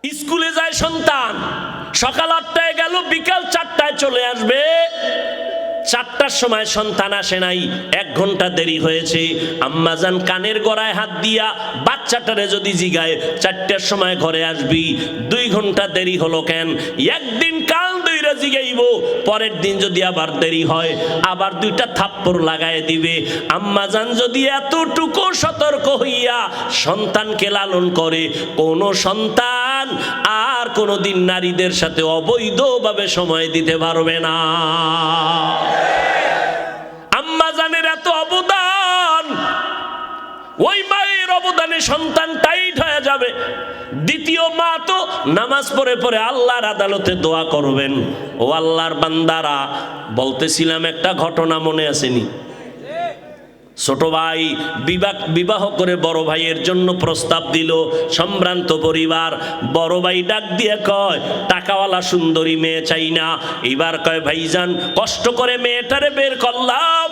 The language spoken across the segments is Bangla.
স্কুলে যায় সন্তান, সকাল 8টায় গেল, বিকাল 4টায় চলে আসবে। 4টার সময় সন্তান আসে নাই, 1 ঘন্টা দেরি হয়েছে। আম্মাজান কানের গড়ায় হাত দিয়া বাচ্চাটারে যদি জিগায় 4টার সময় ঘরে আসবি, 2 ঘন্টা দেরি হলো কেন? একদিন কাল দুইরা জিগাইব, পরের দিন যদি আবার দেরি হয় আবার 2টা থাপ্পড় লাগায় দিবে। আম্মাজান যদি এতটুকু সতর্ক হইয়া সন্তানকে লালন করে, কোন সন্তান আর কোনোদিন নারীদের সাথে অবৈধভাবে সময় দিতে পারবে না। আম্মাজানের এত অবদান, ওই মায়ের অবদানে সন্তান টাইট হয়ে যাবে। দ্বিতীয় মা তো নামাজ পড়ে পড়ে আল্লাহর আদালতে দোয়া করবেন। ও আল্লাহর বান্দারা, বলতেছিলাম একটা ঘটনা মনে আসেনি? ছোট ভাই বিবাহ করে বড় ভাইয়ের জন্য প্রস্তাব দিল। সম্ভ্রান্ত পরিবার, বড় ভাই ডাক দিয়ে কয়, টাকাওয়ালা সুন্দরী মেয়ে চাই না। এবার কয়, ভাইজান কষ্ট করে মেয়েটারে বের করলাম,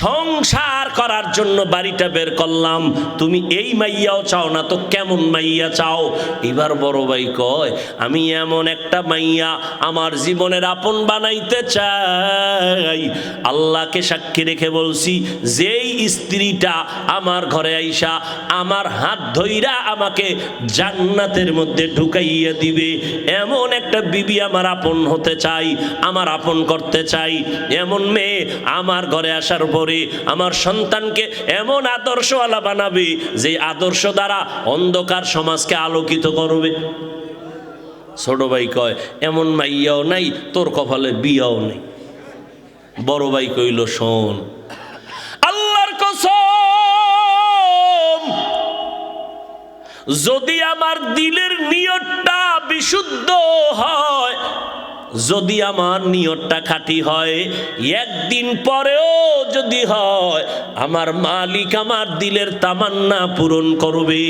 সংসার করার জন্য বাড়িটা বের করলাম, তুমি এই মাইয়াও চাও না তো কেমন মাইয়া চাও? এবার বড় ভাই কয়, আমি এমন একটা মাইয়া আমার জীবনের আপন বানাইতে চাই। আল্লাহকে সাক্ষী রেখে বলছি, যেই স্ত্রীটা আমার ঘরে আইসা আমার হাত ধইরা আমাকে জান্নাতের মধ্যে ঢুকাইয়া দিবে, এমন একটা বিবি আমার আপন হতে চাই, আমার আপন করতে চাই। এমন মেয়ে আমার ঘরে আসার পরে আমার সন্তানকে এমন আদর্শওয়ালা বানাবে, যে আদর্শ দ্বারা অন্ধকার সমাজকে আলোকিত করবে। ছোট ভাই কয়, এমন মাইয়াও নাই, তোর কপালে বিয়াও নেই। বড় ভাই কইল, শোন, যদি আমার দিলের নিয়তটা বিশুদ্ধ হয়, যদি আমার নিয়তটা খাঁটি হয়, একদিন পরেও যদি হয়, আমার মালিক আমার দিলের তামান্না পূরণ করবে।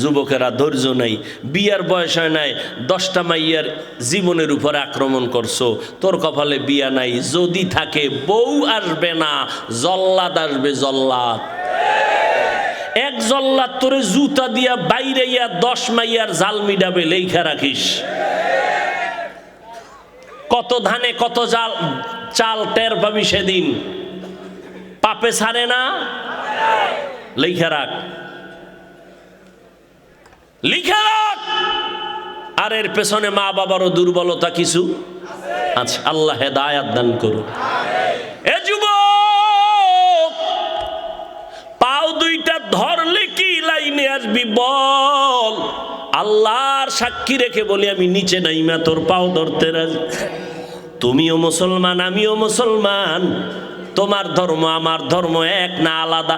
যুবকেরা ধৈর্য নাই, বিয়ার বয়স হয় নাই, 10টা মাইয়ার জীবনের উপরে আক্রমণ করছো, তোর কপালে বিয়া নাই। যদি থাকে, বউ আসবে না, জল্লাদ আসবে, জল্লাদ। এক জল্লাদ তোরে জুতা দিয়া বাইরে 10 মাইয়ার জাল মিডাবে, লেখা রাখিস। কত ধানে কত চাল টের পাবি সেদিন, পাপে ছাড়ে না, লেখা রাখ, লিখে রাখ। আর এর পেছনে মা বাবারও দুর্বলতা কিছু আছে। আল্লাহ হেদায়াত দান করুন। এ যুবক, পাও 2টা ধরলে কি লাইনে আসবি বল? আল্লাহর সাক্ষী রেখে বলি, আমি নিচে নাইমা তোর পাও ধরতে রাজি। তুমিও মুসলমান, আমিও মুসলমান, তোমার ধর্ম আমার ধর্ম এক না আলাদা?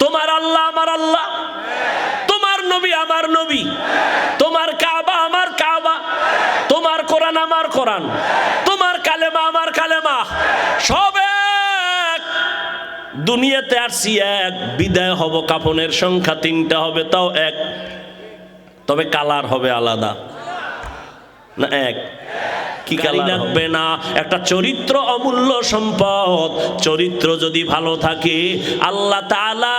তোমার আল্লাহ আমার আল্লাহ, তোমার নবী আমার নবী, তোমার কাবা আমার কাবা, তোমার কোরআন আমার কোরআন, তোমার কালেমা আমার কালেমা, সব এক। দুনিয়াতে আসছি এক, বিদায় হব, কাফনের সংখ্যা 3টা হবে, তাও এক, তবে কালার হবে আলাদা না এক? কি কালি লাগবে না? একটা চরিত্র অমূল্য সম্পদ। চরিত্র যদি ভালো থাকে, আল্লাহ তাআলা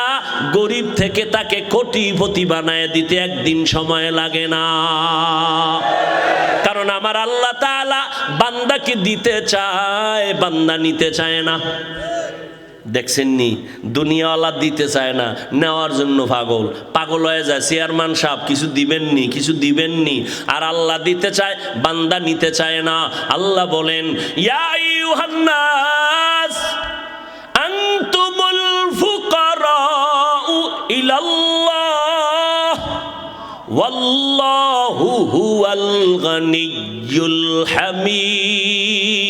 গরিব থেকে তাকে কোটিপতি বানায় দিতে একদিন সময় লাগে না। কারণ আমার আল্লাহ তাআলা বান্দাকে দিতে চায়, বান্দা নিতে চায় না। দেখছেন নি, দুনিয়াওয়ালা দিতে চায় না, নেওয়ার জন্য পাগল পাগল হয়ে যায়। চেয়ারম্যান সাহেব কিছু দিবেননি, কিছু দিবেননি। আর আল্লাহ দিতে চায়, বান্দা নিতে চায় না। আল্লাহ বলেন, ইয়া আইয়ুহান নাস আনতুমুল ফুকারাউ ইলাল্লাহ ওয়াল্লাহু হুয়াল গানিয়্যুল হামিদ।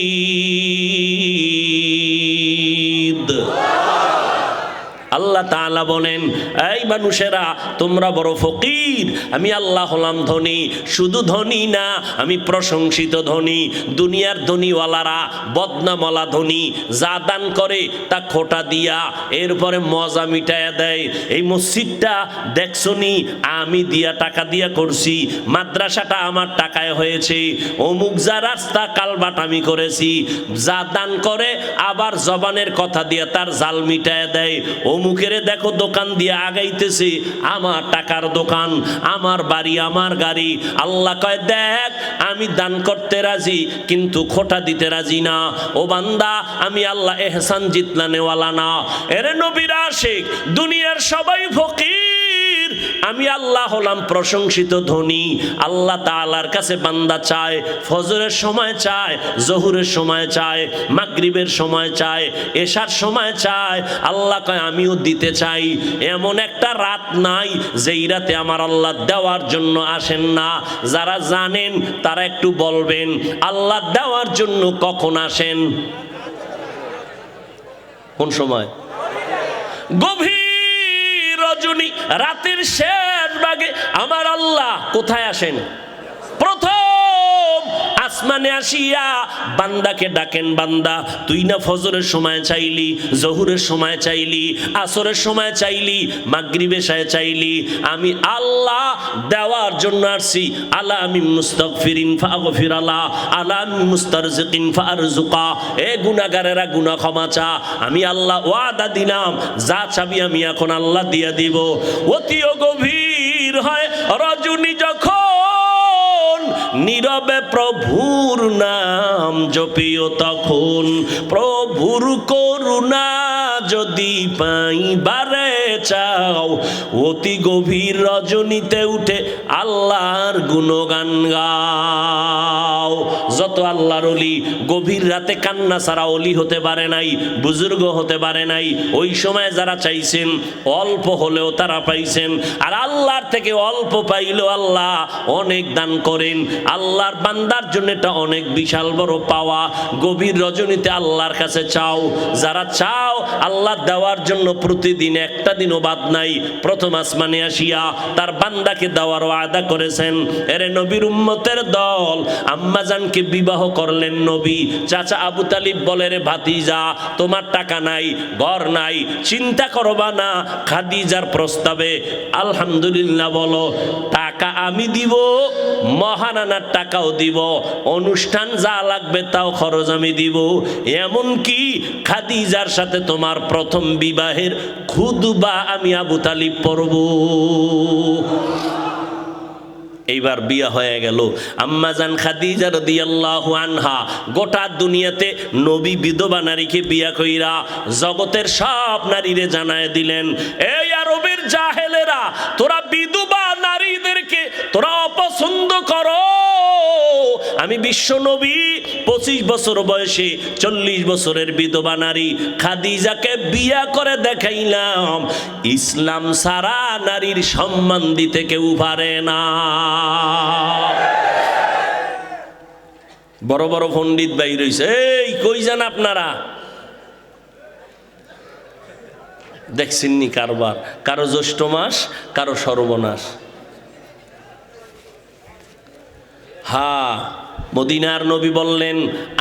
আল্লাহ তাআলা বলেন, এই মানুষেরা, তোমরা বড় ফকির, আমি আল্লাহ হলাম ধনী। শুধু ধনী না, আমি প্রশংসিত ধনী। দুনিয়ার ধনীওয়ালারা বদনামওয়ালা ধনী, যা দান করে তা খোটা দিয়া এরপরে মজা মিটায়া দেয়। এই মসজিদটা দেখছনি, আমি দিয়া টাকা দিয়া করছি, মাদ্রাসাটা আমার টাকায় হয়েছে, অমুক যা রাস্তা কালবাট আমি করেছি। যা দান করে আবার জবানের কথা দিয়া তার জাল মিটায়া দেয়। অমুক অমুকেরে দেখো দোকান দিয়ে আগাইতেছে, আমার টাকার দোকান, আমার বাড়ি, আমার গাড়ি। আল্লাহ কয় দেখ আমি দান করতে রাজি, কিন্তু খোটা দিতে রাজি না। ও বান্দা, আমি আল্লাহ এহসান জিতলানেওয়ালা না। এরে নবীর আশিক, দুনিয়ার সবাই ফকির, আমি আল্লাহ হলাম প্রশংসিত ধনী। আল্লাহ তাআলার কাছে বান্দা চায়, ফজরের সময় চায়, জোহরের সময় চায়, মাগরিবের সময় চায়, এশার সময় চায়। আল্লাহ কয় আমিও দিতে চাই। এমন একটা রাত নাই যেই রাতে আমার আল্লাহ দেওয়ার জন্য আসেন না। যারা জানেন তারা একটু বলবেন আল্লাহ দেওয়ার জন্য কখন আসেন? কোন সময়? গভীর রজনী, রাতের শেষ ভাগে আমার আল্লাহ কোথায় আসেন? প্রথম আসমানে আসিয়া বান্দাকে ডাকেন, বান্দা তুই না ফজরের সময় চাইলি, জহুরের সময় চাইলি, আসরের সময় চাইলি, মাগরিবে চাইলি, আমি আল্লাহ দেওয়ার জন্য আসছি। আলা আমি মুস্তাগফিরিন ফাগফির আলা, আলা আমি মুস্তারজিকিন ফারজুকা। এ গুনাহগারেরা গুনাহ ক্ষমা চা, আমি আল্লাহ ওয়াদা দিলাম যা চাবি আমি এখন আল্লাহ দিয়া দিব। অতিও গভীর হয় রজনী যখন নীরবে প্রভুর নাম জপিও তখন, প্রভুর করুণা যদি পাইবারে চাও, অতি গভীর রজনীতে উঠে আল্লাহর গুণগান গাও। যত আল্লাহর ওলি গভীর রাতে কান্না ছাড়া ওলি হতে পারে নাই, বুজুর্গ হতে পারে নাই। ওই সময় যারা চাইছেন অল্প হলেও তারা পাইছেন, আর আল্লাহর থেকে অল্প পাইলেও আল্লাহ অনেক দান করেন। আল্লাহর বান্দার জন্য এটা অনেক বিশাল বড় পাওয়া। গভীর রজনীতে আল্লাহর কাছে চাও। যারা চাও আল্লাহ দেওয়ার জন্য প্রতিদিন একটা দিনও বাদ নাই, প্রথম আসমানে আসিয়া তার বান্দাকে দেওয়ার ওয়াদা করেছেন। এরে নবীর উম্মতের দল, আম্মাজানকে বিবাহ করলেন নবী। চাচা আবু তালিব বলে রে ভাতিজা, তোমার টাকা নাই, ঘর নাই, চিন্তা করবা না, খাদিজার প্রস্তাবে আলহামদুলিল্লাহ বলো। টাকা আমি দিব, মহানানার টাকাও দিব, অনুষ্ঠান যা লাগবে তাও খরচ আমি দিব, এমনকি খাদিজার সাথে তোমার প্রথম বিবাহের খুতবা আমি আবু তালিব পড়ব। এইবার বিয়া হয়ে গেল। আম্মাজান খাদিজা রাদিয়াল্লাহু আনহা গোটা দুনিয়াতে নবী বিধবা নারীকে বিয়া কইরা জগতের সব নারীরে জানায় দিলেন, এই আরবের জাহেলেরা, তোরা বিধবা নারীদেরকে তোরা অপছন্দ করো। আমি বিশ্ব নবী 25 বছর বয়সে 40 বছরের বিধবা নারী খাদিজাকে বিয়া করে দেখাইলাম, ইসলাম সারা নারীর সম্মান দিতে কেউ পারে না। বড় বড় পণ্ডিত ভাই রইছে, এই কই যান আপনারা? দেখছেননি কারবার, কারো জ্যৈষ্ঠ মাস, কারো সর্বনাশ। হ্যাঁ, মদিনার নবী বললেন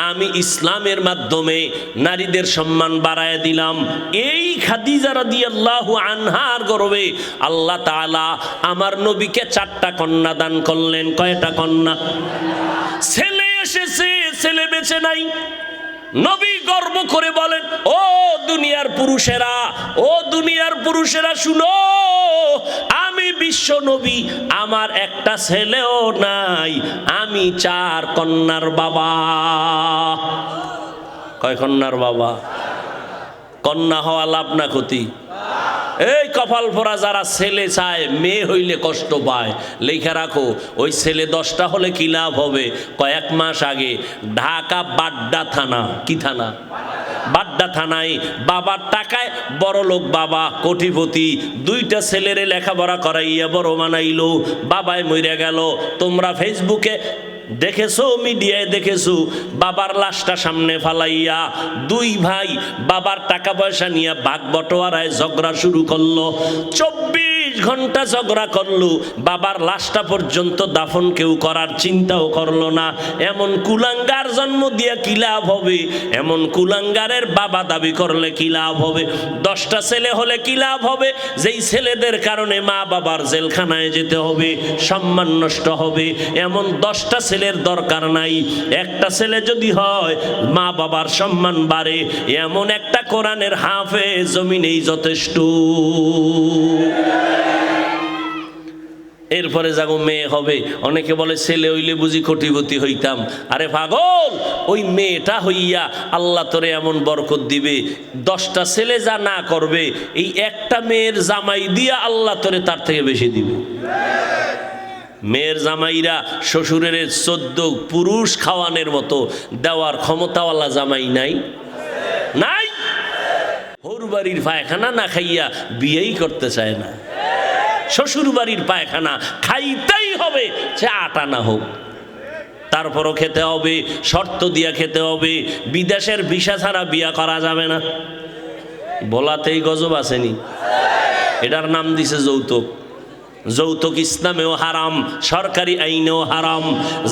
আমি ইসলামের মাধ্যমে নারীদের সম্মান বাড়ায় দিলাম। এই খাদিজা রাদিয়াল্লাহু আনহার গর্বে আল্লাহ তাআলা আমার নবীকে 4টা কন্যা দান করলেন। কয়টা কন্যা? ছেলে এসেছে, ছেলে বেঁচে নাই। নবী গর্ব করে বলেন, ও দুনিয়ার পুরুষেরা, ও দুনিয়ার পুরুষেরা শুনো, আমি বিশ্ব নবী, আমার একটা ছেলেও নাই, আমি 4 কন্যার বাবা। কয় কন্যার বাবা? কন্যা হওয়া লাভ না ক্ষতি? এই কপাল পরা যারা ছেলে চায়, মেয়ে হইলে কষ্ট পায়, লেখা রাখো, ওই ছেলে 10টা হলে কি লাভ হবে? কয়েক মাস আগে ঢাকা বাড্ডা থানা, কি থানা? বাড্ডা থানায় বাবার টাকায় বড় লোক বাবা, কোটিপতি, 2টা ছেলেরে লেখাপড়া করাইয়া বড় বানাইলো, বাবায় মরে গেল। তোমরা ফেসবুকে দেখেছো, মিডিয়ায় দেখেছো, বাবার লাশটা সামনে ফালাইয়া 2 ভাই বাবার টাকা পয়সা নিয়ে ভাগ বটোয়ারায় ঝগড়া শুরু করলো। 24 ঘন্টা ঝগড়া করলো, বাবার লাশটা পর্যন্ত দাফন কেউ করার চিন্তাও করলো না। এমন কুলাঙ্গার জন্ম দিয়ে কি লাভ হবে? এমন কুলাঙ্গারের বাবা দাবি করলে কি লাভ হবে? 10টা ছেলে হলে কি লাভ হবে? যেই ছেলেদের কারণে মা বাবার জেলখানায় যেতে হবে, সম্মান নষ্ট হবে। এমন 10টা ছেলের দরকার নাই, একটা ছেলে যদি হয় মা বাবার সম্মান বাড়ে, এমন একটা কোরআনের হাফেজ জমিনেই যথেষ্ট। এরপরে যাগো মেয়ে হবে। অনেকে বলে ছেলে হইলে বুঝি কোটিপতি হইতাম। আরে পাগল, ওই মেয়েটা হইয়া আল্লাহ তোরে এমন বরকত দিবে, 10টা ছেলে যা না করবে এই একটা মেয়ের জামাই দিয়া আল্লাহ তোরে তার থেকে বেশি দিবে। মেয়ের জামাইরা শ্বশুরের 14 পুরুষ খাওয়ানোর মতো দেওয়ার ক্ষমতাওয়ালা জামাই নাই? নাই। ওর বাড়ির পায়খানা না খাইয়া বিয়েই করতে চায় না। শ্বশুর বাড়ির পায়খানা খাইতেই হবে, সে 8 আনা হোক, তারপরও খেতে হবে, শর্ত দিয়া খেতে হবে। বিদেশের ভিসা ছাড়া বিয়া করা যাবে না। বলাতেই গজব আসেনি? এটার নাম দিছে যৌতুক। যৌতুক ইসলামেও হারাম, সরকারি আইনেও হারাম।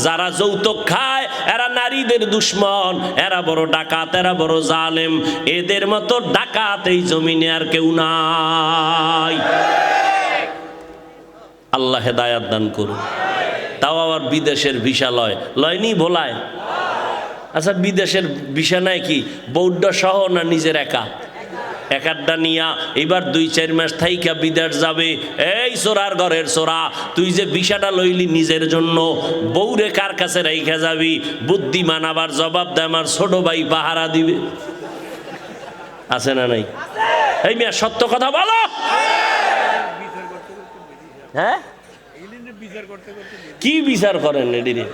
যারা যৌতুক খায় এরা নারীদের দুশ্মন, এরা বড় ডাকাত, এরা বড় জালেম। এদের মতো ডাকাত এই জমিনে আর কেউ নাই। আল্লাহ হেদায়াত দান করুন। তাও আবার বিদেশের ভিসা লয়নি ভোলায়। আচ্ছা, বিদেশের ভিসা নাই কি বৌদ্ধ সহ না নিজের একা? একাড্ডা নিয়া এবার 2-4 মাস থাইকা বিদেশ যাবে। এই চোরার ঘরের চোরা, তুই যে ভিসাটা লইলি নিজের জন্য, বউরে কার কাছে রাইখা যাবি? বুদ্ধিমান আবার জবাব দেয় আমার ছোট ভাই পাহারা দিবে। আছে না নাই? এই মিয়া সত্য কথা বলো। হ্যাঁ, কি বিচার করেন? এদিকে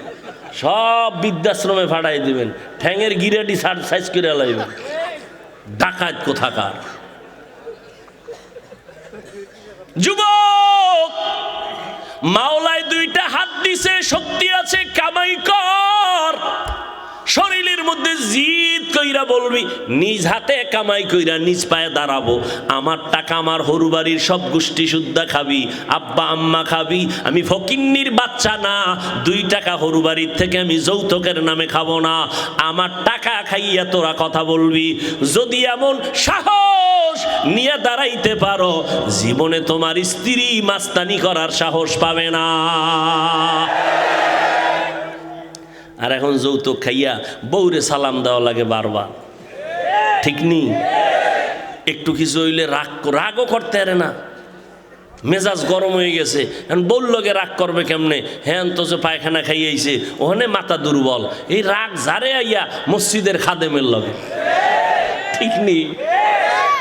সব বৃদ্ধাশ্রমে ফাটাই দিবেন, ঠ্যাঙের গিরাটি সাইজ করে লাইবেন। ডাকাত কোথাকার যুবক! মাওলায় 2টা হাত দিছে, শক্তি আছে, কামাই কর। শরীরের মধ্যে জিদ কইরা বলবি নিজ হাতে কামাই কইরা নিজ পায়ে দাঁড়াবো। আমার টাকা আমার হরু বাড়ির সব গোষ্ঠী সুদ্ধা খাবি, আব্বা আম্মা খাবি। আমি ফকিন্নির বাচ্চা না, 2 টাকা হরু বাড়ির থেকে আমি যৌতুকের নামে খাবো না। আমার টাকা খাইয়া তোরা কথা বলবি। যদি এমন সাহস নিয়ে দাঁড়াইতে পারো, জীবনে তোমার স্ত্রী মাস্তানি করার সাহস পাবে না। আর এখন যৌতুক খাইয়া বউরে সালাম দেওয়া লাগে বারবার, ঠিক নি? একটু কিছু হইলে রাগও করতে পারে না, মেজাজ গরম হয়ে গেছে। এখন বউর লগে রাগ করবে কেমনে? হ্যাঁ তো যে পায়খানা খাইয়াইছে, ওখানে মাথা দুর্বল। এই রাগ জারে আইয়া মসজিদের খাদেমের লগে, ঠিক নি?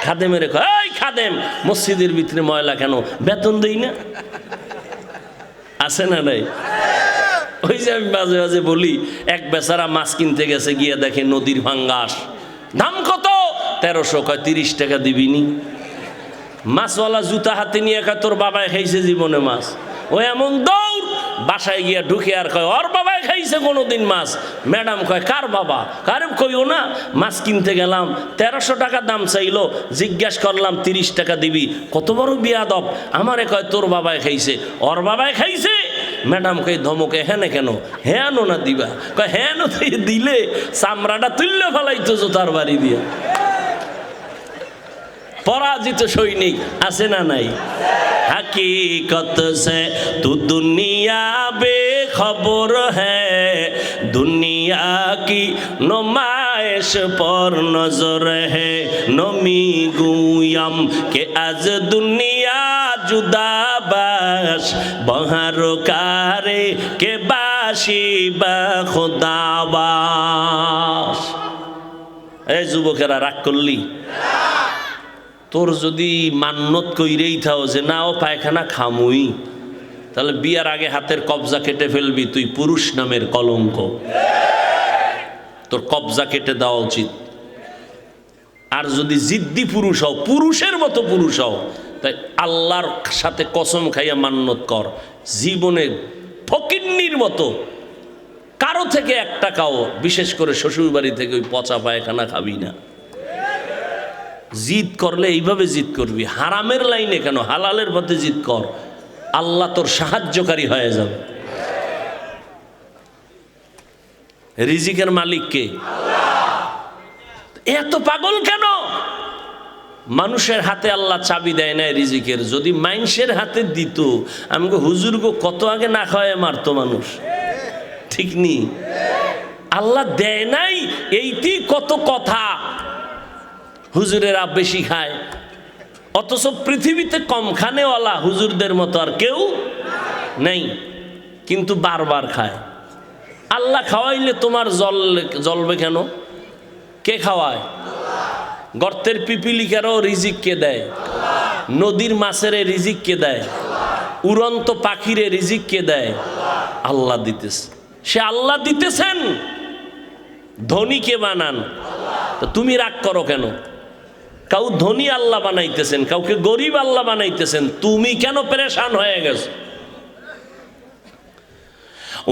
খাদেমের এই খাদেম, মসজিদের ভিতরে ময়লা কেন? বেতন দেই না? আছে না নাই? ওই যে আমি মাঝে মাঝে বলি, এক বেচারা মাছ কিনতে গেছে, গিয়ে দেখে নদীর ভাঙ্গাস। দাম কত? 1300। কয় 30 টাকা দিবিনি? মাছওয়ালা জুতা হাতে নিয়ে কয় তোর বাবাই খাইছে জীবনে মাছ। ও এমন দৌড়, বাসায় গিয়া ঢুকে আর কয় ওর বাবাই খাইছে কোনোদিন মাছ। ম্যাডাম কয় কার বাবা? কারে কইও না, মাছ কিনতে গেলাম, 1300 টাকা দাম চাইলো, জিজ্ঞাস করলাম 30 টাকা দিবি। কত বড় বিয়াদব! আমারে কয় তোর বাবাই খাইছে। ওর বাবাই খাইছে? ম্যাডাম কই ধমকে, হ্যাঁ কেন? হ্যাঁ না দিবা? কয় হ্যাঁ দিলে চামড়াটা তুললে ফেলাইতো জোতার বাড়ি দিয়া। পরাজিত সৈনিক আছে না নাই? हकीकत से तू दुनिया बेखबर है, दुनिया की नुमाइश पर नजर है। नमी गुयम के आज दुनिया जुदा बाश, बहार कारे के बाशी बा खुदाबाश। এই যুবকেরা রাগ করলি? তোর যদি মান্নত কইরেই থাও যে না ও পায়খানা খামুই, তাহলে বিয়ার আগে হাতের কবজা কেটে ফেলবি, তুই পুরুষ নামের কলঙ্ক। তোর কবজা কেটে দেওয়া উচিত। আর যদি জিদ্দি পুরুষ হও, পুরুষের মতো পুরুষ হও, তাই আল্লাহর সাথে কসম খাইয়া মান্নত কর, জীবনে ফকিন্নির মতো কারো থেকে 1 টাকাও, বিশেষ করে শ্বশুর বাড়ি থেকে ওই পচা পায়খানা খাবি না। জিদ করলে এইভাবে জিদ করবি, হারামের লাইনে কেন, হালালের পথে জিদ কর, আল্লাহ তোর সাহায্যকারী হয়ে যাবে। রিজিকের মালিক কে? এত পাগল কেন? মানুষের হাতে আল্লাহ চাবি দেয় না রিজিকের। যদি মানুষের হাতে দিত, আমাকে হুজুর গো কত আগে না খাওয়ায় মারতো মানুষ, ঠিক নি? আল্লাহ দেয় নাই এইটি কত কথা, হুজুরেরা বেশি খায়, অথচ পৃথিবীতে কম খানেওয়ালা হুজুরদের মতো আর কেউ নেই, কিন্তু বারবার খায়। আল্লাহ খাওয়াইলে তোমার জ্বলবে কেন? কে খাওয়ায়? গর্তের পিপিলিকারও রিজিক কে দেয়? নদীর মাছের রিজিক কে দেয়? উড়ন্ত পাখিরে রিজিক কে দেয়? আল্লাহ দিতেছে। সে আল্লাহ দিতেছেন, ধনী কে বানান? তো তুমি রাগ করো কেন? কাউ ধনী আল্লাহ বানাইতেছেন, কাউকে গরিব আল্লাহ বানাইতেছেন, তুমি কেন পেরেশান হয়ে গেছো?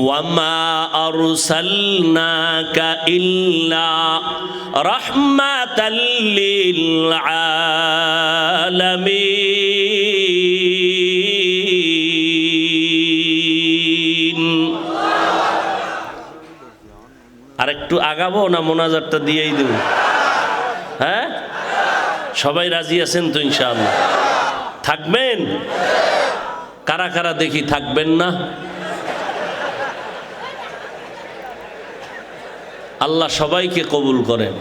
ওয়ামা আরসালনাকা ইল্লা রাহমাতাল লিল আলামিন। আর একটু আগাবো না মোনাজাতটা দিয়েই দেব? হ্যাঁ, সবাই রাজি আছেন তো ইনশাআল্লাহ? থাকবেন? কারা কারা দেখি থাকবেন না? আল্লাহ সবাইকে কবুল করেন।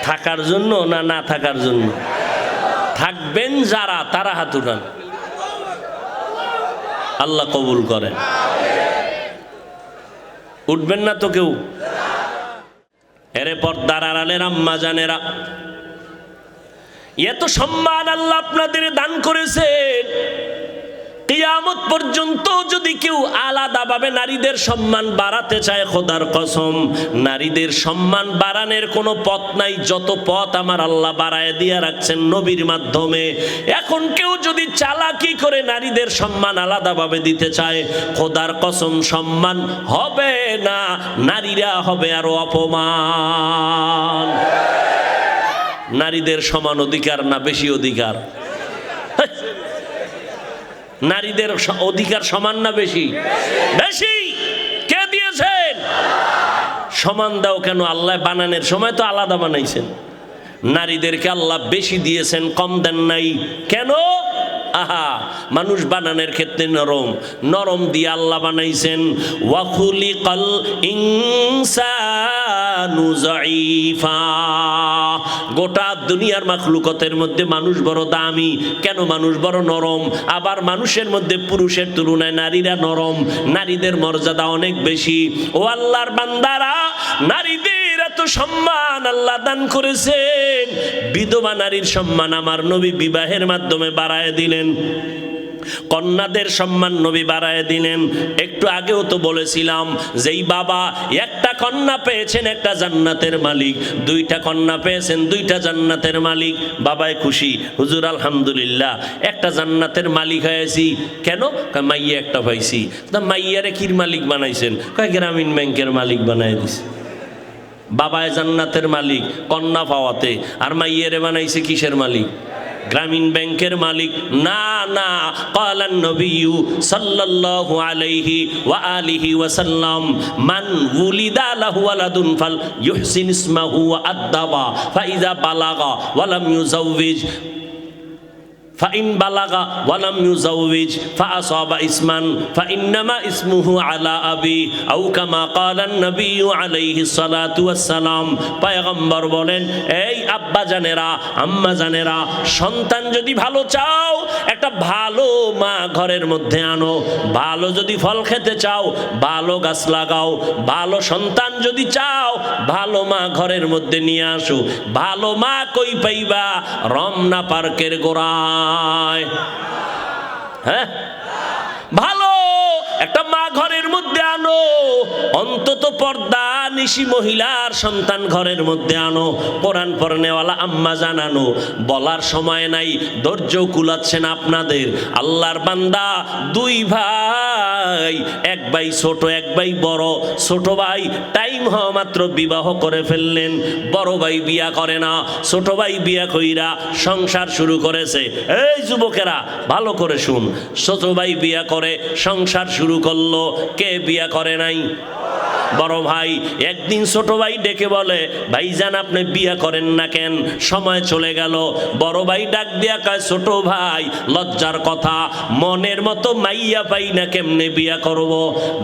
থাকার জন্য না না থাকার জন্য? থাকবেন যারা, তারা হাত উঠান, আল্লাহ কবুল করেন। উঠবেন না তো কেউ? এরে পর্দার আড়ালের আম্মা জানেরা, এত সম্মান আল্লাহ আপনাদের দান করেছেন, কিয়ামত পর্যন্ত যদি কেউ আলাদাভাবে নারীদের সম্মান বাড়াতে চায়, খোদার কসম নারীদের সম্মান বাড়ানোর কোনো পথ নাই। যত পথ আমার আল্লাহ বাড়ায় দিয়ে রাখছেন নবীর মাধ্যমে। এখন কেউ যদি চালাকি করে নারীদের সম্মান আলাদাভাবে দিতে চায়, খোদার কসম সম্মান হবে না, নারীরা হবে আরো অপমান। নারীদের সমান অধিকার না বেশি অধিকার? নারীদের অধিকার সমান না বেশি? বেশি। কে দিয়েছেন? সমান দাও কেন? আল্লাহ বানানোর সময় তো আলাদা বানাইছেন। নারীদেরকে আল্লাহ বেশি দিয়েছেন, কম দেন নাই কেন? আহা, মানুষ বানানোর ক্ষেত্রে নরম, নরম দিয়ে আল্লাহ বানাইছেন। ওয়া খুলিকাল ইনসানু যায়ীফা। গোটা দুনিয়ার মাখলুকতের মধ্যে মানুষ বড় দামি কেন? মানুষ বড় নরম। আবার মানুষের মধ্যে পুরুষের তুলনায় নারীরা নরম, নারীদের মর্যাদা অনেক বেশি। ও আল্লাহর বান্দারা, নারীদের এত সম্মান আল্লাহ দান করেছেন। বিধবা নারীর সম্মান আমার নবী বিবাহের মাধ্যমে বাড়ায় দিলেন, কন্যাদের সম্মান নবী বাড়ায় দিলেন। একটু আগেও তো বলেছিলাম, যেই বাবা একটা কন্যা পেয়েছেন একটা জান্নাতের মালিক, দুইটা কন্যা পেয়েছেন দুইটা জান্নাতের মালিক। বাবায় খুশি, হুজুর আলহামদুলিল্লাহ একটা জান্নাতের মালিক হয়েছি। কেন? মাইয়া একটা পাইছি। তা মাইয়ারে কির মালিক বানাইছেন? কয় গ্রামীণ ব্যাংকের মালিক বানাই দিছে। বাবায় জান্নাতের মালিক কন্যা পাওয়াতে, আর মাইয়ারে বানাইছে কিসের মালিক? গ্রামীণ ব্যাংকের মালিক না। না, ক্বালান নবিয়্যু সাল্লাল্লাহু আলাইহি ওয়া আলিহি ওয়া সাল্লাম, মান উলিদা লাহু ওয়ালাদুন ফাল ইউহসিন ইসমাহু ওয়া আদ্দাবা ফাইযা বালাগা ওয়া লাম ইউজাওবিজ ফাইন বালাগা ওয়ালাম ইউজাউবিজ ফাআসাবা ইসমান ফাইন্নামা ইসমুহু আলা আবি আও কামা ক্বালান নবিয়্যু আলাইহিস সালাতু ওয়াস সালাম। পয়গম্বর বলেন, এই আব্বা জানেরা, আম্মা জানেরা, সন্তান যদি ভালো চাও, একটা ভালো মা ঘরের মধ্যে আনো। ভালো যদি ফল খেতে চাও, ভালো গাছ লাগাও। ভালো সন্তান যদি চাও, ভালো মা ঘরের মধ্যে নিয়ে আসো। ভালো মা কই পাইবা? রমনা পার্কের গোড়ায়। হ্যাঁ, ভালো একটা মা ঘরের মধ্যে আনো। অন্তত পর্দা নিশি মহিলার সন্তান ঘরের মধ্যে আনো, কোরআন পড়নেওয়ালা আম্মা জানানো। বলার সময় নাই, ধৈর্য কুলাচ্ছে না আপনাদের। আল্লাহর বান্দা দুই ভাই, এক ভাই ছোট এক ভাই বড়। ছোট ভাই টাইম হওয়া মাত্র বিবাহ করে ফেললেন, বড় ভাই বিয়া করে না। ছোট ভাই বিয়া কইরা সংসার শুরু করেছে। এই যুবকেরা ভালো করে শুন, ছোট ভাই বিয়া করে সংসার শুরু করলো, কে বিয়া করে নাই? বড় ভাই। একদিন ছোট ভাই ডেকে বলে, ভাইজান আপনি বিয়া করেন না কেন? সময় চলে গেল। বড় ভাই ডাক দিয়া কয়, ছোট ভাই লজ্জার কথা, মনের মতো মাইয়া পাই না, কেমনে বিয়া করব?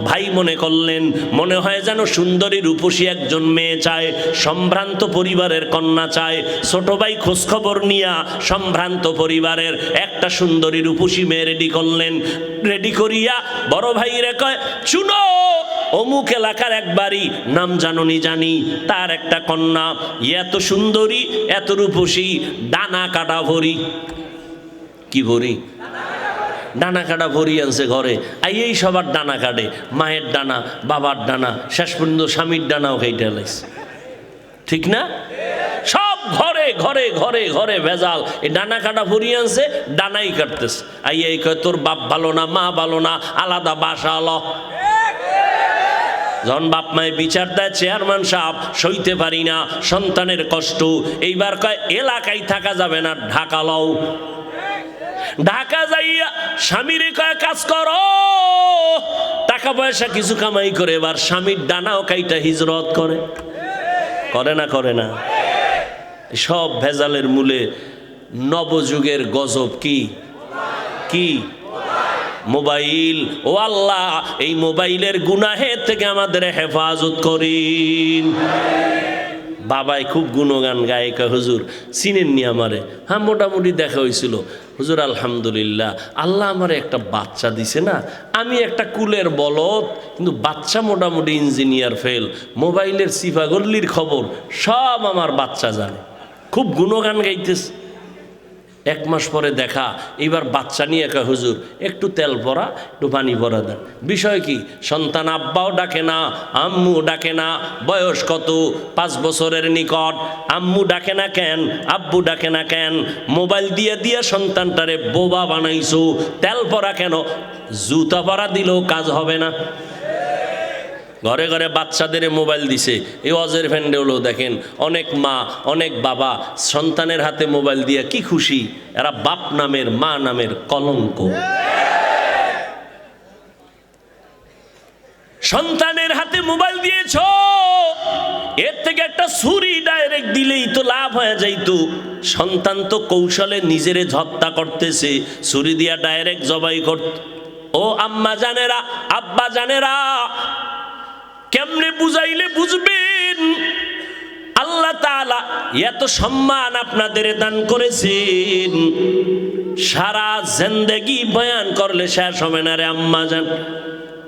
ভাই মনে করলেন মনে হয় যেন সুন্দরী রূপসী একজন মেয়ে চায়, সম্ভ্রান্ত পরিবারের কন্যা চায়। ছোট ভাই খোঁজখবর নিয়া সম্ভ্রান্ত পরিবারের একটা সুন্দরী রূপসী মেয়ে রেডি করলেন। রেডি করিয়া বড় ভাই রে কয়, শুনো, অমুক এলাকার এক বাড়ি, নাম জাননি জানি, তার একটা কন্যা এত সুন্দরী এত রূপসী, ডানা কাটা ভরি। কি ভরি? ডানা কাটা ভরি আনছে ঘরে। এই সবার ডানা কাটে, মায়ের ডানা, বাবার ডানা, শেষ পর্যন্ত স্বামীর ডানাও খাইতে লাইছে। ঠিক না? সব ঘরে ঘরে ঘরে ঘরে ভেজাল। এই ডানা কাটা ভরি আনছে, ডানাই কাটতেছে। এই কয় তোর বাপ ভালো না, মা ভালো না, আলাদা বাসা আলো। যখন বাপ মায়ে বিচার দেয়, চেয়ারম্যান সাহেব সইতে পারি না সন্তানের কষ্ট, এইবার কয় এলাকায় থাকা যাবে না, ঢাকা লও। ঢাকা যাইয়া স্বামীরে কয় কাজ করো, টাকা পয়সা কিছু কামাই করে এবার স্বামীর ডানাও কাইটা হিজরত করে। করে না? করে না? সব ভেজালের মূলে নবযুগের গজব কি? কি? মোবাইল। ও আল্লাহ, এই মোবাইলের গুনাহের থেকে আমাদের হেফাজত করিন। বাবাই খুব গুণগান গায়, হুজুর চিনেননি আমারে? হ্যাঁ, মোটামুটি দেখা হয়েছিল। হুজুর আলহামদুলিল্লাহ, আল্লাহ আমারে একটা বাচ্চা দিছে না, আমি একটা কুলের বলদ, কিন্তু বাচ্চা মোটামুটি ইঞ্জিনিয়ার ফেল। মোবাইলের সিফাগল্লির খবর সব আমার বাচ্চা জানে। খুব গুণগান গাইতেছে। এক মাস পরে দেখা, এইবার বাচ্চা নিয়ে একা, হুজুর একটু তেল ভরা, একটু পানি ভরা দেন। বিষয় কি? সন্তান আব্বাও ডাকে না, আম্মু ডাকে না। বয়স কত? 5 বছরের নিকট। আম্মু ডাকে না কেন, আব্বু ডাকে না কেন? মোবাইল দিয়ে দিয়ে সন্তানটারে বোবা বানাইছো। তেল ভরা কেন? জুতা ভরা দিলেও কাজ হবে না। ঘরে ঘরে বাচ্চাদের মোবাইল দিছে। এই অজের ফ্যান্ডেও দেখেন অনেক মা অনেক বাবা সন্তানের হাতে মোবাইল দিয়ে কি খুশি। এরা বাপ নামের মা নামের কলঙ্ক। সন্তানের হাতে মোবাইল দিয়েছ, এর থেকে একটা ছুরি ডাইরেক্ট দিলেই তো লাভ হয়ে যাইতো। সন্তান তো কৌশলে নিজেরে হত্যা করতেছে, ছুরি দিয়া ডাইরেক্ট জবাই করত। ও আম্মা জানেরা, আব্বা জানেরা, কেমনে বুঝাইলে বুঝবেন? আল্লাহ তাআলা এত সম্মান আপনাদের দান করেছেন, সারা জিন্দেগি বয়ান করলে শেষ হবে না রে আম্মা জান।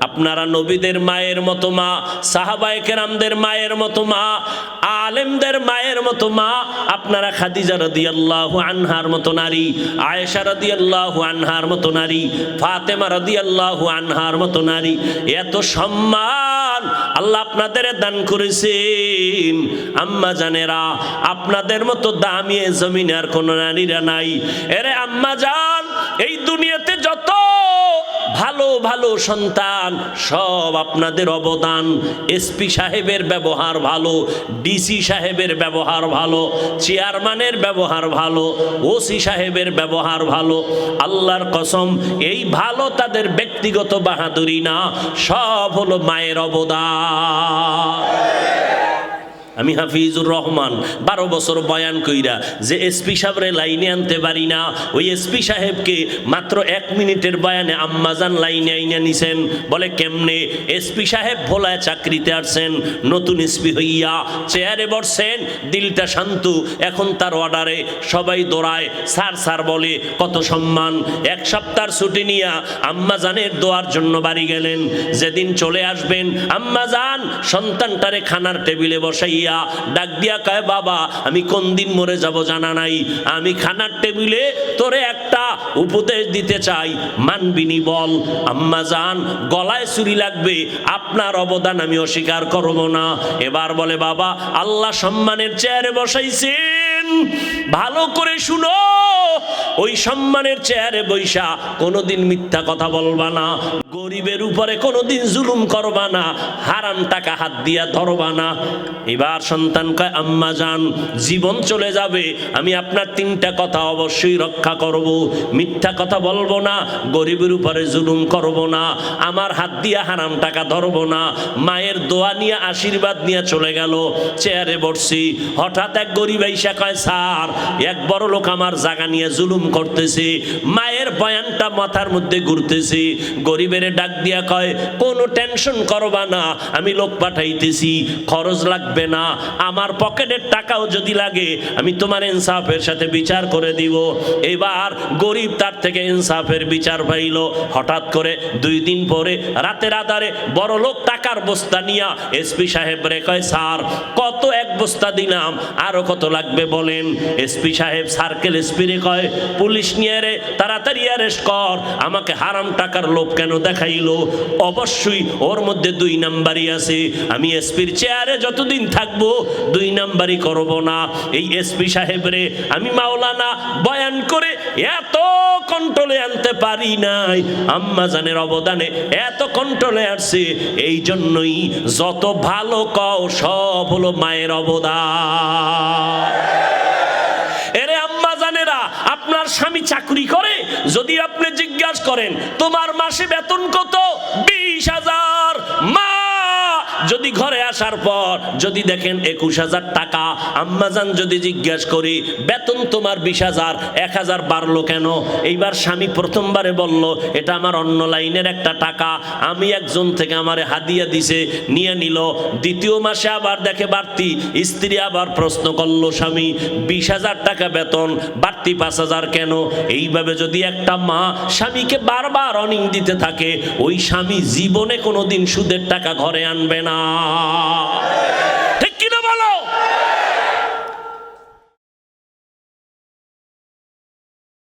আপনারা নবীদের মায়ের মতো মা, সাহাবায়ে কেরামদের মায়ের মতো মা, আলেমদের মায়ের মতো মা। আপনারা খাদিজা রাদিয়াল্লাহু আনহার মতো নারী, আয়েশা রাদিয়াল্লাহু আনহার মতো নারী, ফাতেমা রাদিয়াল্লাহু আনহার মতো নারী। এত সম্মান আল্লাহ আপনাদের দান করেছেন। আম্মা জানেরা, আপনাদের মতো দামি জমিনে আর কোনো নারীরা নাই। এরে আম্মা জান, এই দুনিয়াতে যত ভালো ভালো সন্তান সব আপনাদের অবদান। এসপি সাহেবের ব্যবহার ভালো, ডিসি সাহেবের ব্যবহার ভালো, চেয়ারম্যানের ব্যবহার ভালো, ওসি সাহেবের ব্যবহার ভালো। আল্লাহর কসম, এই ভালো তাদের ব্যক্তিগত বাহাদুরি না, সব হলো মায়ের অবদান। আমি হাফিজুর রহমান 12 বছর বয়ান কইরা যে এসপি সাহেবরে লাইনে আনতে পারি না, ওই এসপি সাহেবকে মাত্র 1 মিনিটের বয়ানে আম্মাজান লাইনে আইনা নিছেন। বলে কেমনে? এসপি সাহেব ভোলায় চাকরিতে আসছেন, নতুন এসপি হইয়া চেয়ারে বসছেন, দিলটা শান্ত। এখন তার অর্ডারে সবাই দৌড়ায়, স্যার স্যার বলে, কত সম্মান। 1 সপ্তাহ ছুটি নিয়া আম্মাজানের দোয়ার জন্য বাড়ি গেলেন। যেদিন চলে আসবেন, আম্মাজান সন্তানটারে খানার টেবিলে বসাইয়া দিয়া ডাক দিয়া কয়, বাবা আমি কোন দিন মরে যাব জানা নাই, আমি খানার টেবিলে তোরে একটা উপদেশ দিতে চাই, মানবিনি বল। আম্মা জান, গলায় ছুরি লাগবে, আপনার অবদান আমি অস্বীকার করব না। এবার বলে, বাবা আল্লাহ সম্মানের চেয়ারে বসাইছেন, ভালো করে শুনো, ওই সম্মানের চেয়ারে বৈশা কোনোদিন মিথ্যা কথা বলবা না, গরিবের উপরে কোনোদিন জুলুম করবা না, হারাম টাকা হাত দিয়া ধরবা না। এবার সন্তান কয়, আম্মা জান জীবন চলে যাবে, আমি আপনার তিনটা কথা অবশ্যই রক্ষা করব, মিথ্যা কথা বলবো না, গরিবের উপরে জুলুম করব না, আমার হাত দিয়া হারাম টাকা ধরবো না। মায়ের দোয়া নিয়ে আশীর্বাদ নিয়ে চলে গেল, চেয়ারে বসছি। হঠাৎ এক গরিব আইসা কয়, স্যার এক বড় লোক আমার জায়গা নিয়ে জুলুম করতেছে। মায়ের বয়ানটা মাথার মধ্যে ঘুরতেছে। গরিবের ডাক দিয়া কয়, কোনো টেনশন করবা না, আমি লোক পাঠাইতেছি, খরচ লাগবে না, আমার পকেটের টাকাও যদি লাগে আমি তোমার ইনসাফের সাথে বিচার করে দিব। এবার গরিব তার থেকে ইনসাফের বিচার পাইল। হঠাৎ করে 2 দিন পরে রাতের আধারে বড় লোক টাকার বস্তা নিয়া এসপি সাহেব রে কয়, স্যার কত এক বস্তা দিলাম, আরো কত লাগবে বলেন। এসপি সাহেব সার্কেল এসপি রে কয়, পুলিশ নিয়ে রে তাড়াতাড়ি অ্যারেস্ট কর, আমাকে হারাম টাকার লোভ কেন দেখাইলো, অবশ্যই ওর মধ্যে 2 নাম্বারই আছে, আমি এসপির চেয়ারে যতদিন থাকবো 2 নাম্বারই করব না। এই এসপি সাহেব রে আমি মাওলানা বয়ান করে এত কন্ট্রোলে আনতে পারি নাই, আম্মা জানের অবদানে এত কন্ট্রোলে আসছে, এই জন্যই যত ভালো কও সব হলো মায়ের অবদান। এরে আম্মা জানেরা, আপনার স্বামী চাকরি করে, যদি আপনি জিজ্ঞাসা করেন তোমার মাসে বেতন কত, 20,000, মা যদি ঘরে আসার পর যদি দেখেন 21,000 টাকা, আম্মাজান যদি জিজ্ঞাসা করি বেতন তোমার 20,000, 1,000 বাড়লো কেন? এইবার স্বামী প্রথমবারে বলল, এটা আমার অন্য লাইনের একটা টাকা, আমি একজন থেকে আমারে হাদিয়া দিছে, নিয়ে নিল। দ্বিতীয় মাসে আবার দেখে বাড়তি, স্ত্রী আবার প্রশ্ন করলো, স্বামী 20,000 টাকা বেতন, বাড়তি 5,000 কেন? এইভাবে যদি একটা মা স্বামীকে বারবার অর্নিং দিতে থাকে, ওই স্বামী জীবনে কোনোদিন সুদের টাকা ঘরে আনবে না।